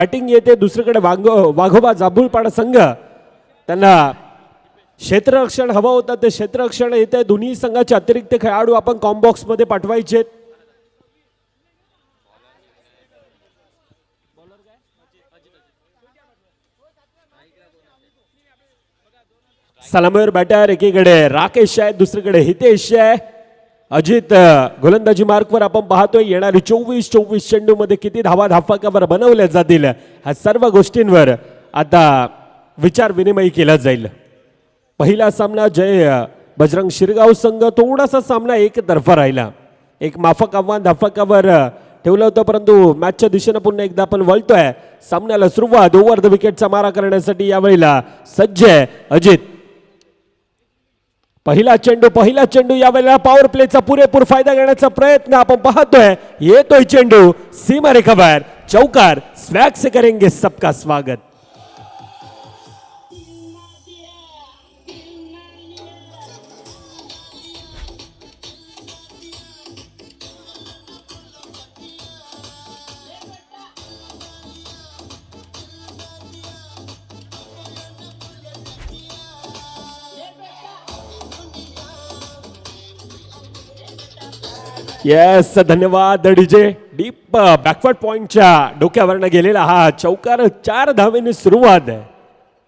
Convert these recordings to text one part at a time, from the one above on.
Batting येते, दुसरीकडे वाघोबा जांभूळपाडा संघ त्यांना क्षेत्ररक्षण हवं होतं, ते क्षेत्ररक्षण येते. दोन्ही संघाचे अतिरिक्त खेळाडू आपण कॉम्बॉक्स मध्ये पाठवायचे. सलामीवर बॅटर एकीकडे राकेश आहे, दुसरीकडे हितेश आहे. अजित गोलंदाजी मार्कवर आपण पाहतोय. येणारी 24 चेंडू मध्ये किती धावा धाफकावर बनवल्या जातील ह्या सर्व गोष्टींवर आता विचार विनिमय केला जाईल. पहिला सामना जय बजरंग शिरगाव संघ, थोडासा सामना एकतर्फा राहिला. एक माफक आव्हान धाफकावर ठेवलं होतं, परंतु मॅचच्या दिशेनं पुन्हा एकदा आपण वळतोय. सामन्याला सुरुवात ओव्हर द विकेटचा मारा करण्यासाठी यावेळेला सज्ज आहे अजित. पहिला चेंडू यावेळेला पॉवर प्लेचा पुरेपूर फायदा घेण्याचा प्रयत्न आपण पाहतोय. येतोय चेंडू सीमारेखाबाहेर, चौकार. स्वॅग से करेंगे सबका स्वागत. येस, धन्यवाद डीजे. डीप बॅकवर्ड पॉइंटच्या डोक्यावरनं गेलेला हा चौकार. 4 धावेने सुरुवात आहे.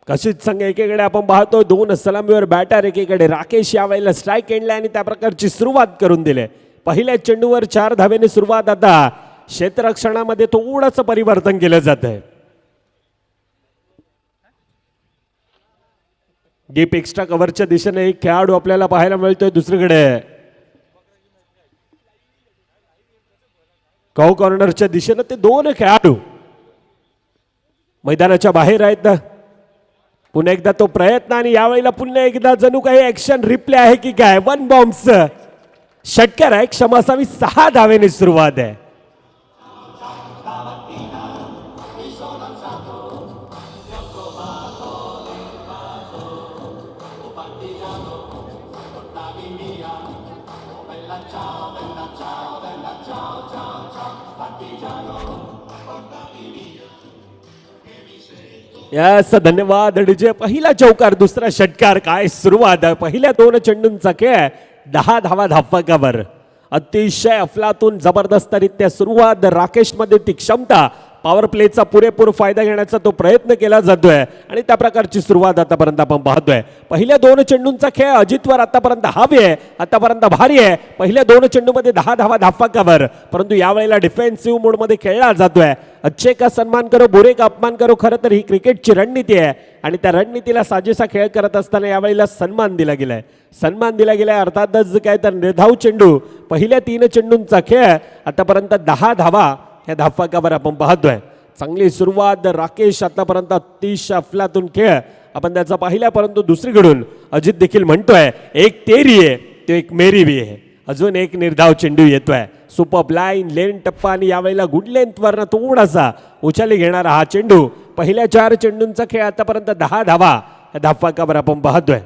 कशीच संघ एकीकडे आपण पाहतो 2 सलामीवर बॅटर, एकीकडे राकेश यावेळेला स्ट्राईक एंडला आणि त्या प्रकारची सुरुवात करून दिले. पहिल्या चेंडूवर 4 धावेने सुरुवात. आता क्षेत्ररक्षणामध्ये थोडंसं परिवर्तन केलं जात आहे. डीप एक्स्ट्रा कव्हरच्या दिशेने एक खेळाडू आपल्याला पाहायला मिळतोय. दुसरीकडे कॉ कॉर्नरच्या दिशेनं ते 2 खेळाडू मैदानाच्या बाहेर आहेत. पुन्हा एकदा तो प्रयत्न आणि यावेळेला पुन्हा एकदा जणू काही ऍक्शन रिप्ले आहे की काय. 1 बॉम्ब्स षटकार आहे. क्षमा असावी. 6 धावेने सुरुवात आहे. यस, धन्यवाद डीजे. पहिला चौकार, दुसरा षटकार. काय सुरुवात आहे. पहिल्या 2 चेंडूंचा खेळ, 10 धावा धाफकावर. अतिशय अफलातून जबरदस्तरित्या सुरुवात. राकेश मध्ये ती क्षमता, पॉवर प्लेचा पुरेपूर फायदा घेण्याचा तो प्रयत्न केला जातोय आणि त्या प्रकारची सुरुवात आतापर्यंत आपण पाहतोय. पहिल्या 2 चेंडूंचा खेळ अजितवर आतापर्यंत हवी आहे, आतापर्यंत भारी आहे. पहिल्या 2 चेंडूमध्ये 10 धावा धाफकावर, परंतु यावेळेला डिफेन्सिव्ह मोडमध्ये खेळला जातोय. अच्छे का सन्मान करो, बुरे का अपमान करो. खरं तर ही क्रिकेटची रणनीती आहे आणि त्या रणनीतीला साजेसा खेळ करत असताना यावेळेला सन्मान दिला गेलाय. अर्थातच काय तर निर्धाव चेंडू. पहिल्या 3 चेंडूंचा खेळ, आतापर्यंत 10 धावा या धाफकावर आपण पाहतोय. चांगली सुरुवात. राकेश आतापर्यंत अतिशय अफलातून खेळ आपण त्याचा पाहिला, परंतु दुसरीकडून अजित देखील म्हणतोय एक तेरी आहे तो एक मेरी भी आहे. अजून एक निर्धाव चेंडू येतोय. सुपर लाईन लेन टप्पा आणि यावेळेला गुड लेंथ वरनं थोडासा उचली घेणारा हा चेंडू. पहिल्या 4 चेंडूंचा खेळ, आतापर्यंत 10 धावा या धाफकावर आपण पाहतोय.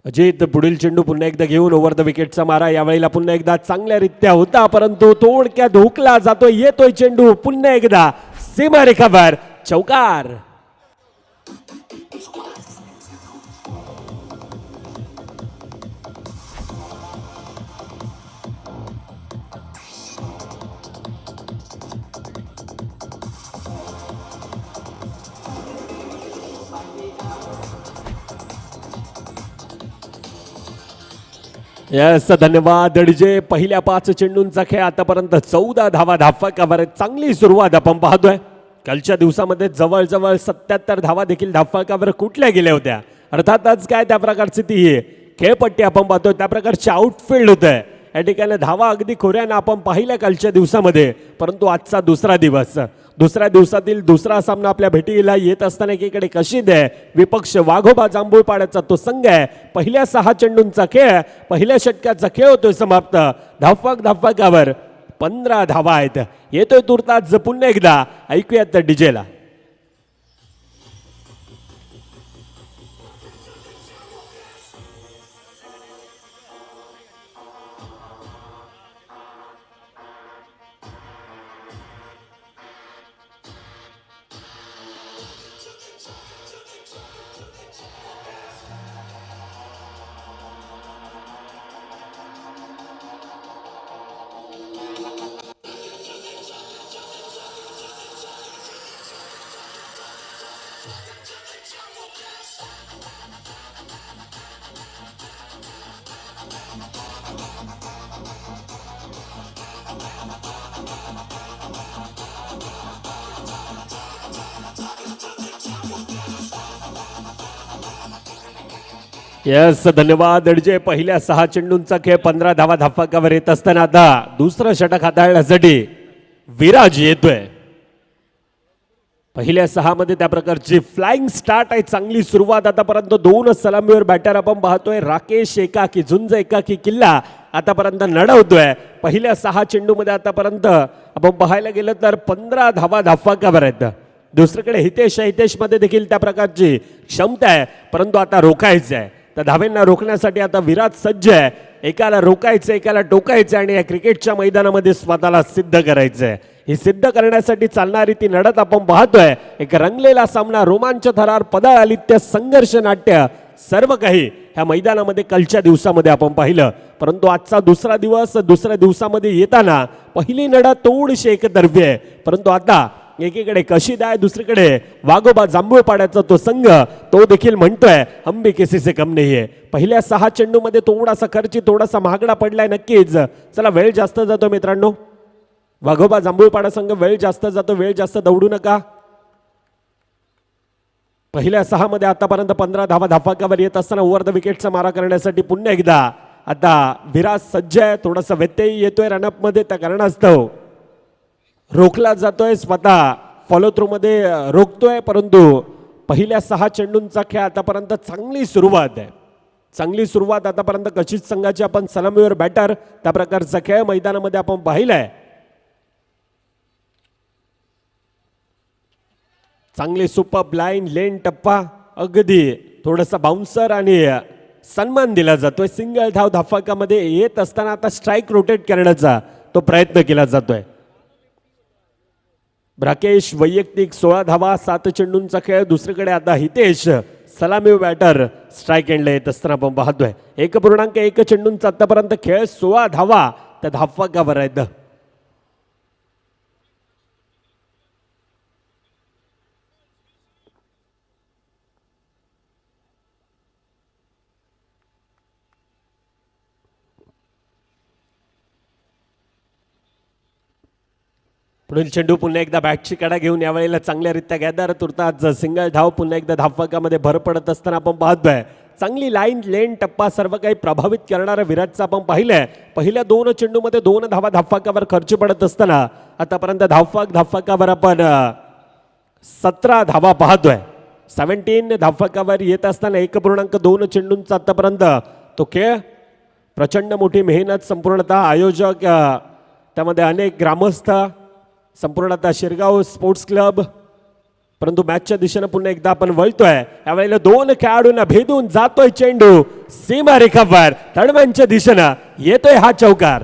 अजित पुढील चेंडू पुन्हा एकदा घेऊन ओव्हर द विकेटचा मारा. यावेळेला पुन्हा एकदा चांगल्यारित्या होता, परंतु थोडक्यात धोकला जातो. येतोय चेंडू पुन्हा एकदा सीमारेखाबाहेर, चौकार. यस, धन्यवाद डीजे. पहिल्या 5 चेंडूंचा खेळ, आतापर्यंत 14 धावा धाफकावर. चांगली सुरुवात आपण पाहतोय. कालच्या दिवसामध्ये जवळजवळ 77 धावा देखील धाफकावर कुठल्या गेल्या होत्या. अर्थातच काय त्या प्रकारची ती खेळपट्टी आपण पाहतोय, त्या प्रकारची आउटफील्ड होत आहे. या ठिकाणी धावा अगदी खोऱ्यानं आपण पाहिल्या कालच्या दिवसामध्ये, परंतु आजचा दुसरा दिवस, दुसऱ्या दिवसातील दुसरा सामना आपल्या भेटीला येत असताना एकीकडे कशीद आहे, विपक्ष वाघोबा जांभूळपाड्याचा तो संघ आहे. पहिल्या 6 चेंडूंचा खेळ, पहिल्या षटकाचा खेळ होतोय समाप्त. धाफकावर 15 धावा आहेत. येतोय तुर्तास पुन्हा एकदा ऐकूयात डीजेला. यस धन्यवाद अडजे. पहिल्या 6 चेंडूंचा खेळ 15 धावा धाफकावर येत असताना आता दुसरं षटक हाताळण्यासाठी विराज येतोय. पहिल्या 6 मध्ये त्या प्रकारची फ्लाइंग स्टार्ट आहे. चांगली सुरुवात आतापर्यंत 2 सलामीवर बॅटर आपण पाहतोय. राकेश एकाकी, झुंज एकाकी किल्ला आतापर्यंत लढवतोय. पहिल्या 6 चेंडूमध्ये आतापर्यंत आपण पाहायला गेलं तर 15 धावा धाफकावर आहेत. दुसरीकडे हितेश मध्ये देखील त्या प्रकारची क्षमता आहे, परंतु आता रोखायचं आहे. त्या धावेंना रोखण्यासाठी आता विराज सज्ज आहे. एकाला रोखायचं, एकाला टोकायचं आणि या क्रिकेटच्या मैदानामध्ये स्वतःला सिद्ध करायचंय. ही सिद्ध करण्यासाठी चालणारी ती लढत आपण पाहतोय. एक रंगलेला सामना, रोमांच थरार, पदालित्य, संघर्ष नाट्य, सर्व काही ह्या मैदानामध्ये कालच्या दिवसामध्ये आपण पाहिलं. परंतु आजचा दुसरा दिवस, दुसऱ्या दिवसामध्ये येताना पहिली लढत थोडीशी एकतर्फी आहे, परंतु आता एकीकडे कशीद आहे, दुसरीकडे वाघोबा जांभूळपाड्याचा तो संघ, तो देखील म्हणतोय हम भी किसी से कम नाही आहे. पहिल्या 6 चेंडूमध्ये थोडासा खर्ची, थोडासा महागडा पडलाय नक्कीच. चला वेळ जास्त जातो मित्रांनो. वाघोबा जांभूळपाडा संघ वेळ जास्त जातो, वेळ जास्त दौडू नका. पहिल्या 6 मध्ये आतापर्यंत 15 धावा धाफकावर येत असताना ओव्हर द विकेटचा मारा करण्यासाठी पुन्हा एकदा आता विराज सज्ज आहे. थोडासा व्यत्यय येतोय रनअप मध्ये, त्या कारणास्तव रोखला जातोय, स्वतः फॉलो थ्रू मध्ये रोखतोय. परंतु पहिल्या 6 चेंडूंचा खेळ आतापर्यंत चांगली सुरुवात आहे. चांगली सुरुवात आतापर्यंत कशीद संघाची आपण सलामीवर बॅटर त्या प्रकारचा खेळ मैदानामध्ये आपण पाहिलाय. चांगली सुपर लाईन, लेन टप्पा, अगदी थोडासा बाउन्सर आणि सन्मान दिला जातोय. सिंगल धाव धाफकामध्ये येत असताना आता स्ट्राईक रोटेट करण्याचा तो प्रयत्न केला जातोय. राकेश वैयक्तिक 16 धावा, 7 चेंडूंचा खेळ. दुसरीकडे आता हितेश सलामी बॅटर स्ट्राईक एंडला येत असताना आपण पाहतोय. 1.1 चेंडूंचा आतापर्यंत खेळ, 16 धावा त्या धाफकावर आहेत. पुढील चेंडू पुन्हा एकदा बॅटची कडा घेऊन यावेळेला चांगल्यारीत्या गॅदर तुर्ताच सिंगल धाव. पुन्हा एकदा धाफकामध्ये भर पडत असताना आपण पाहतोय. चांगली लाईन, लेन टप्पा सर्व काही प्रभावित करणारा विराजचा आपण पाहिलंय. पहिल्या 2 चेंडूमध्ये 2 धावा धाफकावर खर्च पडत असताना आतापर्यंत धाफकावर आपण 17 धावा पाहतोय. 17 धाफकावर येत असताना 1.2 चेंडूंचा आतापर्यंत तो खेळ. प्रचंड मोठी मेहनत, संपूर्णतः आयोजक, त्यामध्ये अनेक ग्रामस्थ, संपूर्णतः शिरगाव स्पोर्ट्स क्लब. परंतु मॅचच्या दिशेने पुन्हा एकदा आपण वळतोय. यावेळेला 2 खेळाडूंना भेदून जातोय चेंडू सीमा रेखावर. तडव्यांच्या दिशेने येतोय हा चौकार.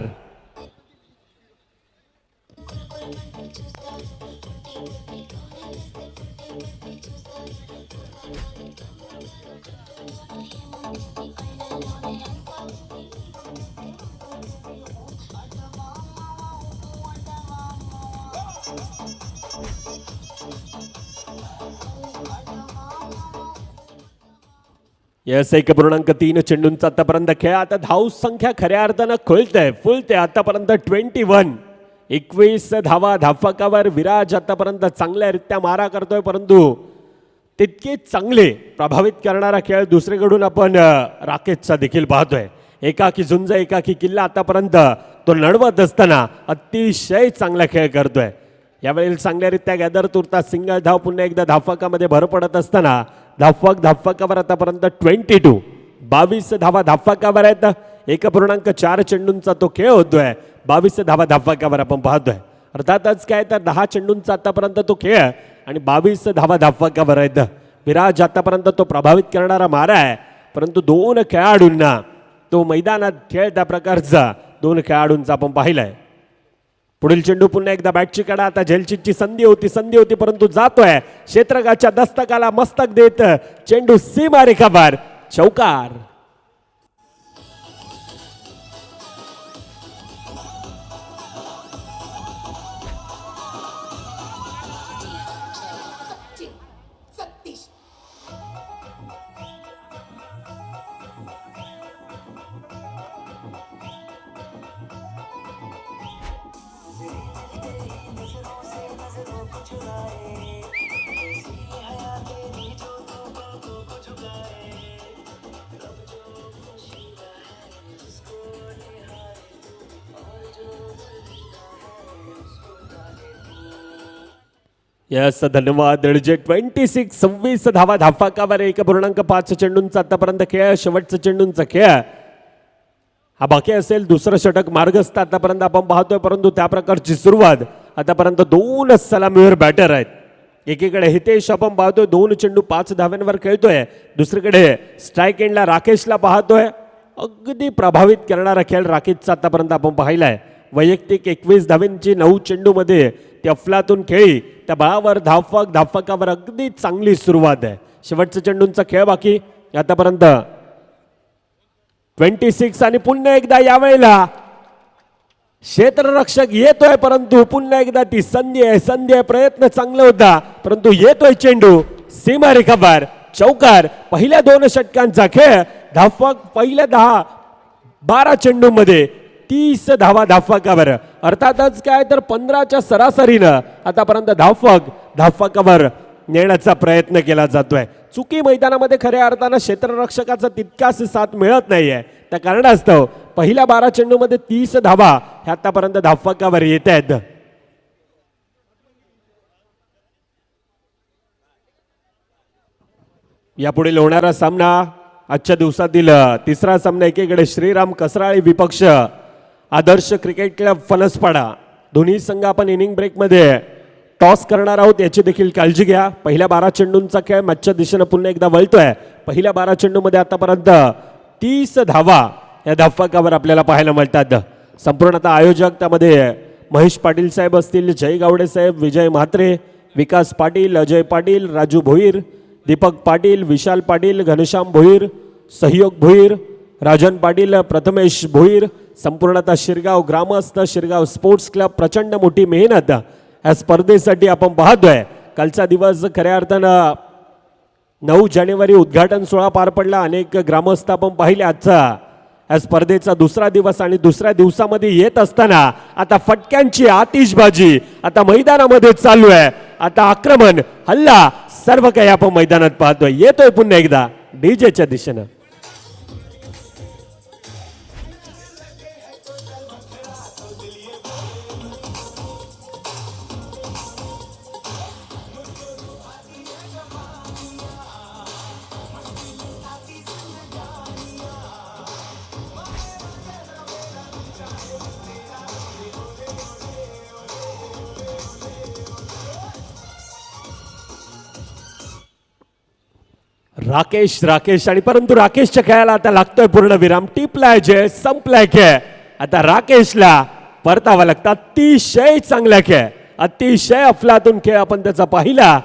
यस 1.3 चेंडूंचा आतापर्यंत खेळ. आता धाव संख्या खऱ्या अर्थानं खुलते, फुलते. आतापर्यंत 21 धावा धाफकावर विराज आतापर्यंत चांगल्यारीत्या मारा करतोय, परंतु तितके चांगले प्रभावित करणारा खेळ दुसरीकडून आपण राकेशचा देखील पाहतोय. एकाकी झुंज, एकाकी किल्ला आतापर्यंत तो लढवत असताना अतिशय चांगला खेळ करतोय. यावेळी चांगल्यारीत्या गॅदर तुरता सिंगल धाव. पुन्हा एकदा धाफकामध्ये भर पडत असताना धाफकावर आतापर्यंत 22 धावा धाफकावर आहेत. 1.4 चेंडूंचा तो खेळ होतोय. 22 धावा धाफकावर आपण पाहतोय. अर्थातच काय तर 10 चेंडूंचा आतापर्यंत तो खेळ आणि 22 धावा धाफकावर आहेत. विराज आतापर्यंत तो प्रभावित करणारा मारा आहे, परंतु 2 खेळाडूंना तो मैदानात खेळ त्या प्रकारचा 2 खेळाडूंचा आपण पाहिलाय. पुढील चेंडू पुन्हा एकदा बॅटची कडा. आता झेलचीची संधी होती, परंतु जातोय क्षेत्रकाच्या दस्तकाला मस्तक देत चेंडू सीमा रेखावर. चौकार. यस धन्यवाद रणजे 26 26 धावा धाफाकावर 1.5 चेंडूंचा आतापर्यंत खेळ शेवटचा चेंडूंचा खेळ हा बाकी असेल दुसरं षटक मार्गस्थ आतापर्यंत आपण पाहतोय परंतु त्या प्रकारची सुरुवात आतापर्यंत 2 सलामीवर बॅटर आहेत एकीकडे हितेश आपण पाहतोय 2 चेंडू 5 धाव्यांवर खेळतोय दुसरीकडे स्ट्राईक एंडला राकेशला पाहतोय अगदी प्रभावित करणारा खेळ राकेशचा आतापर्यंत आपण पाहिलाय वैयक्तिक 21 धावांची 9 चेंडू मध्ये ती अफलातून खेळी त्या बळावर धाफकावर अगदी चांगली सुरुवात आहे शेवटचा चेंडूंचा खेळ बाकी आतापर्यंत 26 आणि पुन्हा एकदा यावेळेला क्षेत्ररक्षक येतोय परंतु पुन्हा एकदा ती संधी आहे प्रयत्न चांगला होता परंतु येतोय चेंडू सीमा रेखावर चौकार पहिल्या 2 षटकांचा खेळ धाफक पहिल्या 12 चेंडू मध्ये 30 धावा धाफकावर अर्थातच काय तर 15च्या सरासरीनं आतापर्यंत धाफकावर नेण्याचा प्रयत्न केला जातोय चुकी मैदानामध्ये खऱ्या अर्थानं क्षेत्ररक्षकाचा तितकाच साथ मिळत नाहीये त्या कारणास्तव पहिल्या 12 चेंडूमध्ये 30 धावा ह्या आतापर्यंत धाफकावर येत आहेत यापुढे होणारा सामना आजच्या दिवसातील तिसरा सामना एकीकडे श्रीराम कसराळी विपक्ष आदर्श क्रिकेट क्लब फणसपाडा दोन्ही संघ आपण इनिंग ब्रेकमध्ये टॉस करणार आहोत याची देखील काळजी घ्या पहिल्या 12 चेंडूंचा खेळ मॅचच्या दिशेने पुन्हा एकदा वळतोय पहिल्या 12 चेंडूमध्ये आतापर्यंत 30 धावा या धाफकावर आपल्याला पाहायला मिळतात संपूर्णतः आयोजक त्यामध्ये महेश पाटील साहेब असतील जय गावडे साहेब विजय म्हात्रे विकास पाटील अजय पाटील राजू भोईर दीपक पाटील विशाल पाटील घनश्याम भोईर सहयोग भोईर राजन पाटील प्रथमेश भोईर संपूर्णतः शिरगाव ग्रामस्थ शिरगाव स्पोर्ट्स क्लब प्रचंड मोठी मेहनत या स्पर्धेसाठी आपण पाहतोय कालचा दिवस खऱ्या अर्थानं 9 जानेवारी उद्घाटन सोहळा पार पडला अनेक ग्रामस्थ आपण पाहिले आजचा या स्पर्धेचा दुसरा दिवस आणि दुसऱ्या दिवसामध्ये येत असताना आता फटक्यांची आतिषबाजी आता मैदानामध्ये चालू आहे आता आक्रमण हल्ला सर्व काही आपण मैदानात पाहतोय येतोय पुन्हा एकदा डीजेच्या दिशेनं राकेश आणि परंतु राकेशच्या खेळाला आता लागतोय पूर्ण विराम टिपलाय जय संपलाय खेळ आता राकेशला परतावा लागतात अतिशय चांगला खेळ अतिशय अफलातून खेळ आपण त्याचा पाहिला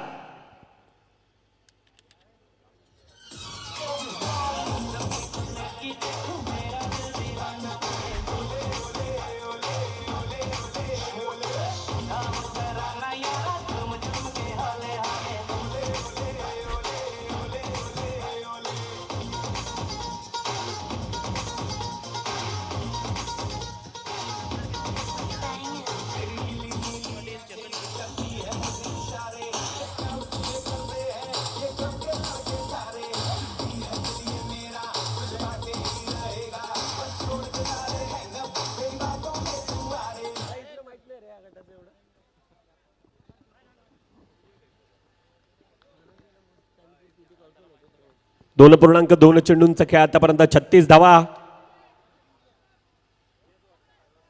दोन चेंडूंचा खेळ आतापर्यंत 36 धावा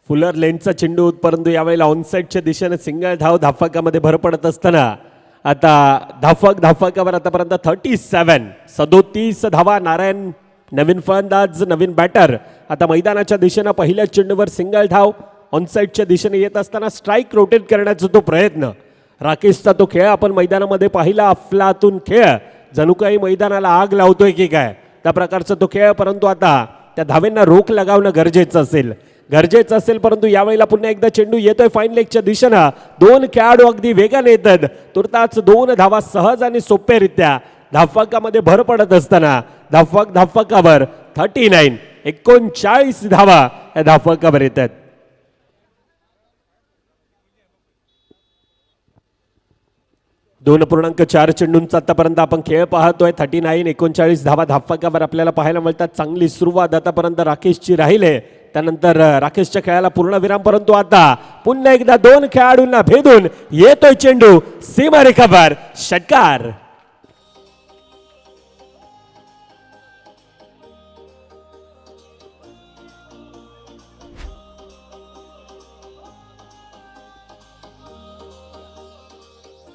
फुलर लेनचा चेंडू परंतु यावेळेला ऑनसाइडच्या दिशेने सिंगल धाव धाफकामध्ये भर पडत असताना आता धाफकावर आतापर्यंत 37 धावा नारायण नवीन फलंदाज नवीन बॅटर आता मैदानाच्या दिशेने पहिल्या चेंडूवर सिंगल धाव ऑनसाइडच्या दिशेने येत असताना स्ट्राईक रोटेट करण्याचा तो प्रयत्न राकेशचा तो खेळ आपण मैदानामध्ये पाहिला अफलातून खेळ जणू काही मैदानाला आग लावतोय की काय त्या प्रकारचा तो खेळ परंतु आता त्या धावेंना रोख लगावणं गरजेचं असेल परंतु यावेळेला पुन्हा एकदा चेंडू येतोय फाईन लेगच्या दिशेनं 2 खेळाडू अगदी वेगाने येतात तुर्ताच 2 धावा सहज आणि सोप्यारित्या धाफकामध्ये भर पडत असताना धाफकावर 39 धावा या धाफकावर येतात 2.4 चेंडूंचा आतापर्यंत आपण खेळ पाहतोय 39 39 धावा धाफकावर आपल्याला पाहायला मिळतात चांगली सुरुवात आतापर्यंत राकेशची राहिले त्यानंतर राकेशच्या खेळाला पूर्णविराम, परंतु आता पुन्हा एकदा दोन खेळाडूंना भेदून येतोय चेंडू, सीमारेखावर षटकार.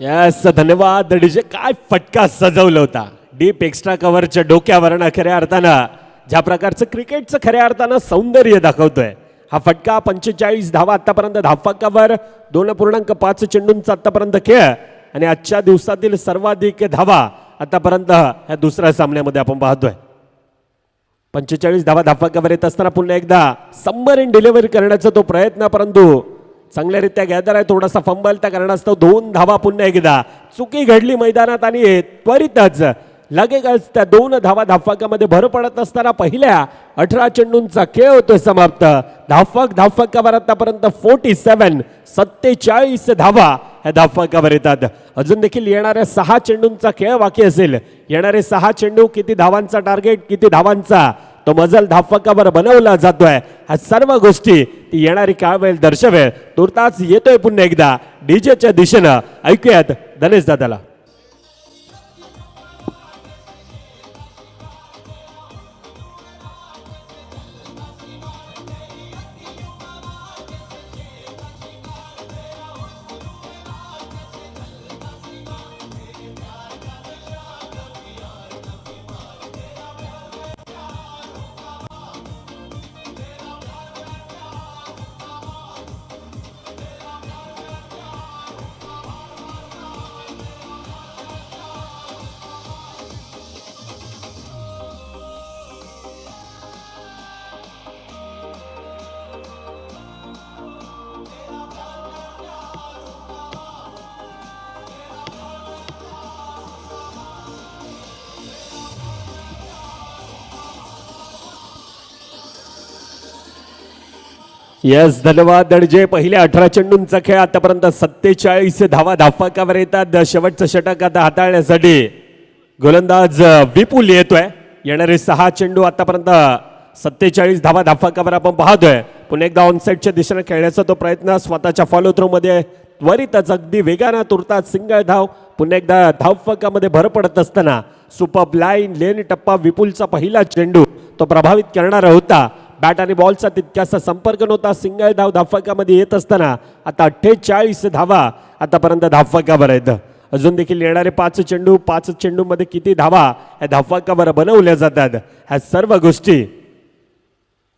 यस, धन्यवाद डीजे. काय फटका सजवला होता डीप एक्स्ट्रा कव्हरच्या डोक्यावरनं. खऱ्या अर्थानं ज्या प्रकारचं क्रिकेटचं खऱ्या अर्थानं सौंदर्य दाखवतोय हा फटका. 45 धावा आतापर्यंत धावफलकावर, 2.5 चेंडूंचा आतापर्यंत खेळ आणि आजच्या दिवसातील सर्वाधिक धावा आतापर्यंत ह्या दुसऱ्या सामन्यामध्ये आपण पाहतोय. 45 धावा धावफलकावर येत असताना पुन्हा एकदा सबमरीन डिलिव्हरी करण्याचा तो प्रयत्न, परंतु चांगल्यारीत्या गॅदर आहे. थोडासा फंबल त्या कारणास्तव 2 धावा पुन्हा एकदा चुकी घडली मैदानात आणि त्वरितच लगेच त्या 2 धावा धावफलकामध्ये भर पडत असताना पहिल्या 18 चेंडूंचा खेळ होतोय समाप्त. धावफलकावर आतापर्यंत 47 धावा ह्या धावफलकावर येतात. अजून देखील येणाऱ्या 6 चेंडूंचा खेळ बाकी असेल. येणारे 6 चेंडू, किती धावांचा टार्गेट, किती धावांचा तो मजल धावफलकावर बनवला जातोय, ह्या सर्व गोष्टी ती येणारी काळवेळ दर्शवेल. तुर्तास येतोय पुन्हा एकदा डीजेच्या दिशेनं. ऐकूयात धनेश दादाला. यस, धन्यवाद दडजे. पहिल्या 18 चेंडूंचा खेळ आतापर्यंत 47 धावा धावफलकावर येतात. शेवटचं षटक आता हाताळण्यासाठी गोलंदाज विपुल येतोय. येणारे 6 चेंडू आतापर्यंत 47 धावा धावफलकावर आपण पाहतोय. पुन्हा एकदा ऑनसाईडच्या दिशेने खेळण्याचा तो प्रयत्न, स्वतःच्या फॉलो थ्रो मध्ये त्वरितच अगदी वेगानं तुरतात सिंगल धाव. पुन्हा एकदा धावफलकामध्ये भर पडत असताना सुपर लाईन लेन टप्पा विपुलचा पहिला चेंडू तो प्रभावित करणारा होता. बॅट आणि बॉलचा तितकासा संपर्क नव्हता. सिंगल धाव धावफलकामध्ये येत असताना आता 48 धावा आतापर्यंत धावफलकावर आहेत. अजून देखील येणारे 5 चेंडू, 5 चेंडूमध्ये किती धावा या धावफलकावर बनवल्या जातात, ह्या सर्व गोष्टी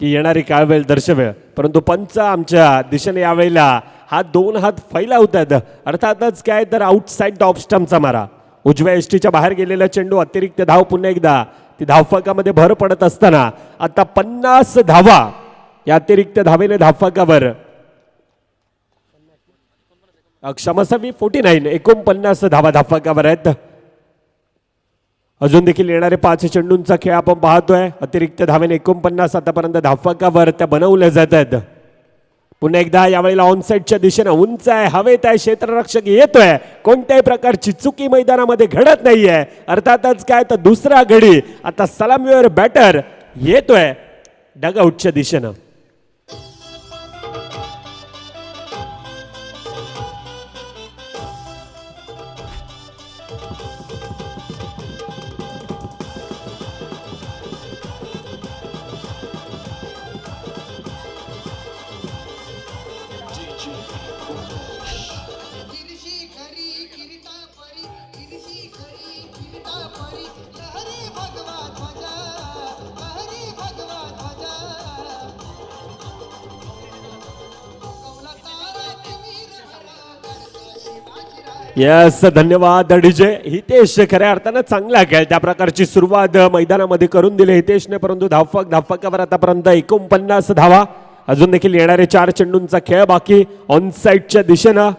ती येणारी काळवेळ दर्शवेल. परंतु पंच आमच्या दिशेने यावेळेला हात 2 हात फैलावतात. अर्थातच काय तर आउटसाइड ऑफ स्टंपचा मारा. उजव्या एसटीच्या बाहेर गेलेला चेंडू, अतिरिक्त धाव. पुन्हा एकदा ती धावफलकामध्ये भर पडत असताना आता 50 धावा या अतिरिक्त धावेने धावफलकावर, क्षमस्वी 49 धावा धावफलकावर आहेत. अजून देखील येणारे 5 चेंडूंचा खेळ आपण पाहतोय. अतिरिक्त धावेने 49 आतापर्यंत धावफलकावर त्या बनवल्या जात आहेत. पुन्हा एकदा यावेळेला ऑनसाईडच्या दिशेने उंच आहे, हवेत आहे, क्षेत्ररक्षक येतोय. कोणत्याही प्रकारची चुकी मैदानामध्ये घडत नाहीये. अर्थातच काय तर दुसरा गडी आता सलामीवर बॅटर येतोय डगआउटच्या दिशेनं. यस, धन्यवाद डीजे. हितेश खऱ्या अर्थानं चांगला खेळ, त्या प्रकारची सुरुवात मैदानामध्ये करून दिली हितेशने. परंतु धावफलकावर आतापर्यंत 49 धावा. अजून देखील येणारे 4 चेंडूंचा खेळ बाकी. ऑनसाईडच्या दिशेनं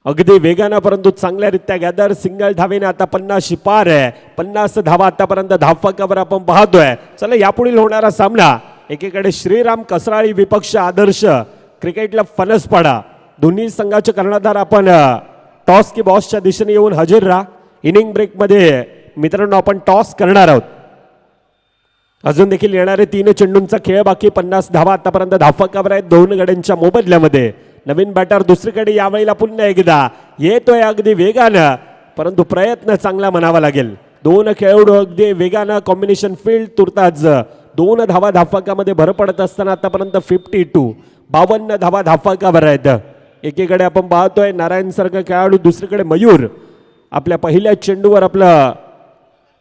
अगदी वेगानं परंतु चांगल्यारीत्या गॅदर. सिंगल धावेने आता 50 पार आहे. 50 धावा आतापर्यंत धावफलकावर आपण पाहतोय. चला यापुढील होणारा सामना, एकीकडे श्रीराम कसराळी विपक्ष आदर्श क्रिकेटला फणसपाडा. दोन्ही संघाचे कर्णधार आपण टॉस की बॉसच्या दिशेने येऊन हजर राहा. इनिंग ब्रेकमध्ये मित्रांनो आपण टॉस करणार आहोत. अजून देखील येणारे 3 चेंडूंचा खेळ बाकी. 50 धावा आतापर्यंत धावफलकावर आहेत 2 गड्यांच्या मोबदल्यामध्ये. नवीन बॅटर दुसरीकडे यावेळेला पुन्हा एकदा येतोय अगदी वेगानं, परंतु प्रयत्न चांगला म्हणावा लागेल. 2 खेळाडू अगदी वेगानं कॉम्बिनेशन फील्ड तुर्ताच 2 धावा धावफलकामध्ये भर पडत असताना आतापर्यंत 52 धावा धावफलकावर आहेत. एकीकडे आपण पाहतोय नारायण सारखा खेळाडू, दुसरीकडे मयूर आपल्या पहिल्या चेंडूवर आपलं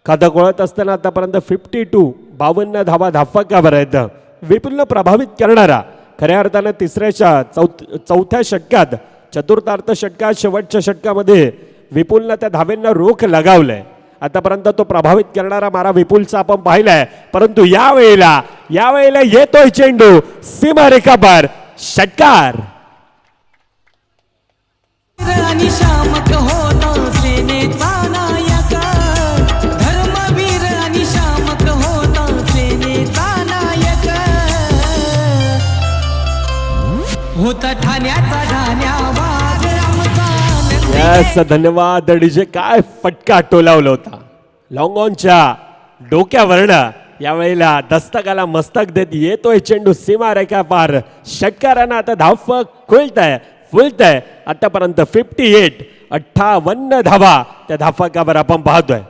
खातं गोळत असताना आतापर्यंत 52 धावा धावफलकावर आहेत. विपुलनं प्रभावित करणारा खऱ्या अर्थानं चौथ्या षटकात, चतुर्थार्थ षटकात, शेवटच्या षटकामध्ये विपुलनं त्या धावेंना रोख लगावलंय. आतापर्यंत तो प्रभावित करणारा मारा विपुलचा आपण पाहिलाय, परंतु यावेळेला येतोय चेंडू सीमारेखापार, षटकार. यस, धन्यवाद डीजे. काय फटका टोलावला होता लॉंग ऑनच्या डोक्यावरनं. यावेळेला दस्तकाला मस्तक देत येतोय चेंडू सीमारेखा पार, षटकारानं आता धावफलक फुलतंय. आतापर्यंत 58 धावा त्या धावफलकावर आपण पाहतोय.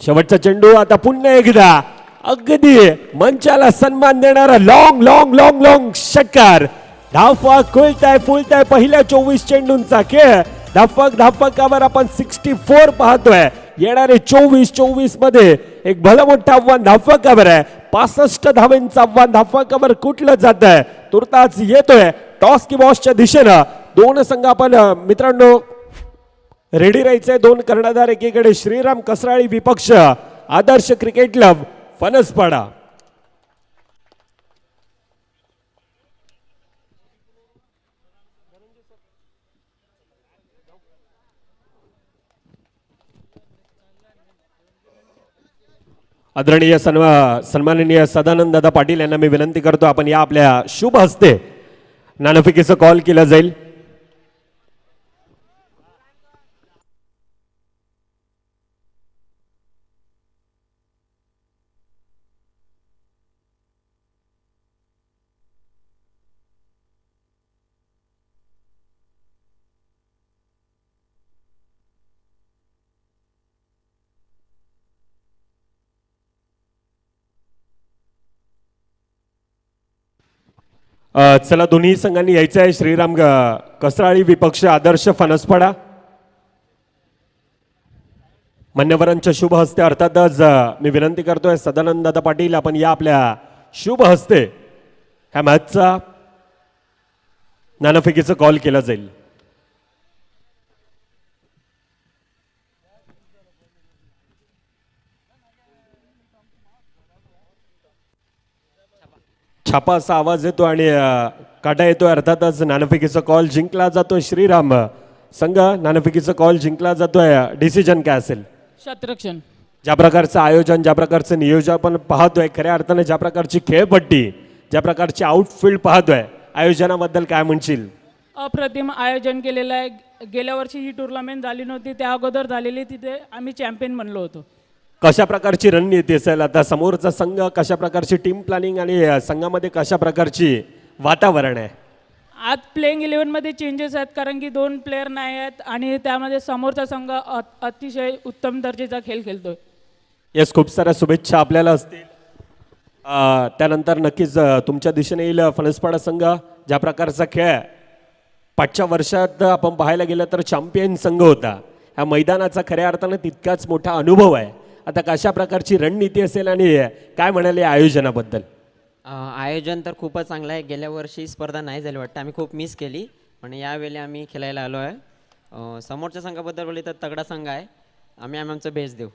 शेवटचा चेंडू आता पुन्हा एकदा अगदी मंचाला सन्मान देणारा लॉंग लॉंग लॉंग लॉंग षटकार. धावफलक फुलताय पहिल्या 24 चेंडूंचा खेळ. धावफलकावर आपण 64 पाहतोय. येणारे 24 मध्ये एक भलं मोठं आव्हान धावफलकावर आहे. 65 धावेंचं आव्हान धावफलकावर कुठलं जात आहे. तुर्ताच येतोय टॉस की बॉसच्या दिशेनं. 2 संघ आपण मित्रांनो रेडी राहायचंय. 2 कर्णधार, एकीकडे श्रीराम कसराळी, विपक्ष आदर्श क्रिकेट क्लब फणसपाडा. आदरणीय सन्माननीय सदानंद दादा पाटील यांना मी विनंती करतो, आपण या आपल्या शुभ हस्ते नाणेफेकीचं कॉल केलं जाईल. चला, दोन्ही संघांनी यायचं आहे. श्रीराम कसराळी, विपक्ष आदर्श फणसपाडा. मान्यवरांच्या शुभ हस्ते अर्थातच मी विनंती करतोय सदानंद दादा पाटील, आपण या आपल्या शुभ हस्ते ह्या मॅचचा नाणेफेकीचं कॉल केला जाईल. छापा असा आवाज येतो आणि काटा येतोय. अर्थातच नाणेफेकीचा कॉल जिंकला जातोय श्रीराम संघ. नाणेफेकीचा कॉल जिंकला जातोय. डिसिजन काय असेल? शतरक्षण. ज्या प्रकारचं आयोजन, ज्या प्रकारचं नियोजन आपण पाहतोय, खऱ्या अर्थाने ज्या प्रकारची खेळपट्टी, ज्या प्रकारची आउटफील्ड पाहतोय, आयोजनाबद्दल काय म्हणशील? अप्रतिम आयोजन केलेलं आहे. गेल्या वर्षी ही टुर्नामेंट झाली नव्हती, त्या अगोदर झालेली, तिथे आम्ही चॅम्पियन बनलो होतो. कशा प्रकारची रणनीती असेल आता समोरचा संघ, कशा प्रकारची टीम प्लॅनिंग आणि संघामध्ये कशा प्रकारची वातावरण आहे? आज प्लेइंग 11 मध्ये चेंजेस आहेत, कारण की 2 प्लेयर नाही आहेत आणि त्यामध्ये समोरचा संघ अतिशय उत्तम दर्जाचा खेळ खेळतोय. येस, खूप साऱ्या शुभेच्छा आपल्याला असतील. त्यानंतर नक्कीच तुमच्या दिशेने येईल फणसपाडा संघ. ज्या प्रकारचा खेळ पाचच्या वर्षात आपण पाहायला गेलं तर चॅम्पियन संघ होता. ह्या मैदानाचा खऱ्या अर्थानं तितकाच मोठा अनुभव आहे. आता कशा प्रकारची रणनीती असेल आणि काय म्हणाले आयोजनाबद्दल? आयोजन तर खूपच चांगलं आहे. गेल्या वर्षी स्पर्धा नाही झाली वाटतं, आम्ही खूप मिस केली, पण यावेळी आम्ही खेळायला आलो आहे. समोरच्या संघाबद्दल बोलले तर तगडा संघ आहे. आम्ही आमचं बेस्ट देऊ.